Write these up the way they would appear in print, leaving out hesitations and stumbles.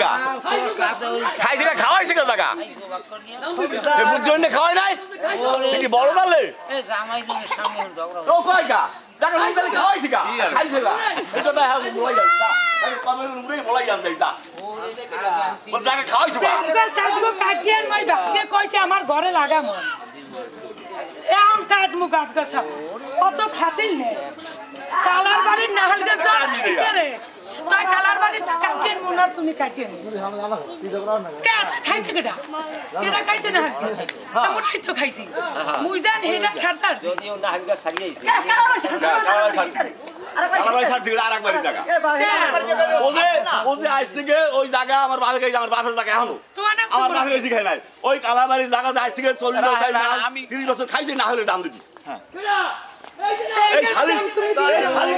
খাওয়াইছে গা খাইছে গা খাওয়াইছে গা জায়গা বুঝছেন না খাওয়াই নাই কি বড় দালে ও কয় গা জায়গা রুম দালে খাওয়াইছে গা খাইছে গা এটা না হ্যাঁ বলাই যান না আমি কমের রুমে বলাই যান দেই দা ও জায়গা খাওয়াইছে গা সাজগো কাটিয়ান মাই বাপকে কইছে আমার ঘরে লাগাম এম কাট মুকাট গছা কত খাতিল নে কালার বাড়ির নাহাল গছ রে তাই কালার বাড়ির কাটিয়ান মুনার তুমি কাটিয়ান কে খাইতে কেডা কেডা খাইতে না আমরাই তো খাইছি মুই জান হেডা ছাড়তার যদিও না হালকা সারিয়েছে কালাবাড়ি ছাড় দিগড়া আরেকবারই জায়গা ওজে আজ থেকে ওই জায়গা আমার বাপের কাছে আমার বাপের জায়গা এখনো আমার বাপের কাছে খাই নাই ওই কালাবাড়ির জায়গা আজ থেকে 40 বছর আমি 30 বছর খাইছি না হলে দাম দিবি হ্যাঁ এই শালি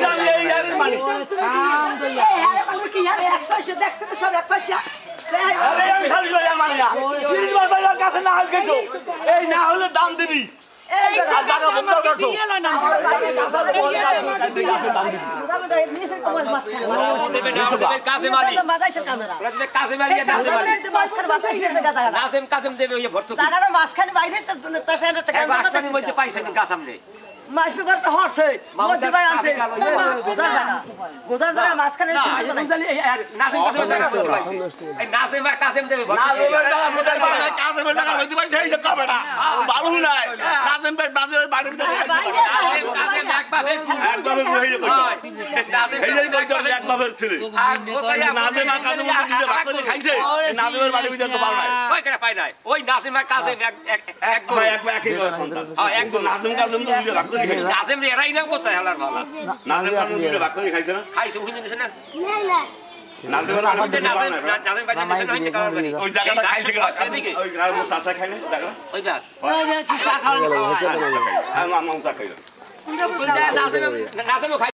দাম এই ইয়ারের মানে কি আরে 100 দেখতে তো সব 100 আরে আমি শালি ইয়ার মানে না 30 বছর কাছে না হলে কেটো এই না হলে দাম দিবি এই জায়গা বন্ধ করছো মাছ পেপার তো হরছে মধ্যে ভাই আছে গোজার জায়গা গোজার জায়গা মাঝখানে নাসিমের কাসেম দেবে কাসেমের জায়গা হইতে পাইছে এই যে কবেটা ভালো নাই নাসিম ভাই বাজে বাড়ি কাসেম একবারে হয়ে গেল এই যে কই তোর একবারে ছিল নাসিম আর কাসেম মধ্যে দিলে ভাত করে খাইছে নাসিমের বাড়ি ভিতর তো ভালো নাই কই করে পাই নাই ওই নাসিমের কাসেম এক একই সন্তান একদম নাসিম কাসেম তো দিলে ভাত করে খাইছে নাসিম রে এরাই না কোথায় হলার ভালো নাসিম কাসেম দিলে ভাত করে খাইছে না খাইছে ওখানে নিছে না নাসিমের নাসিম বাইরে নিছে না হইতে কালার বাড়ি ওই জায়গাটা খাইছে কি ওই গ্রামের চাচা খাইলে জায়গা ওই দেখ ওই যে চা খাওয়া আমি মামা চা খাইলাম নাসিম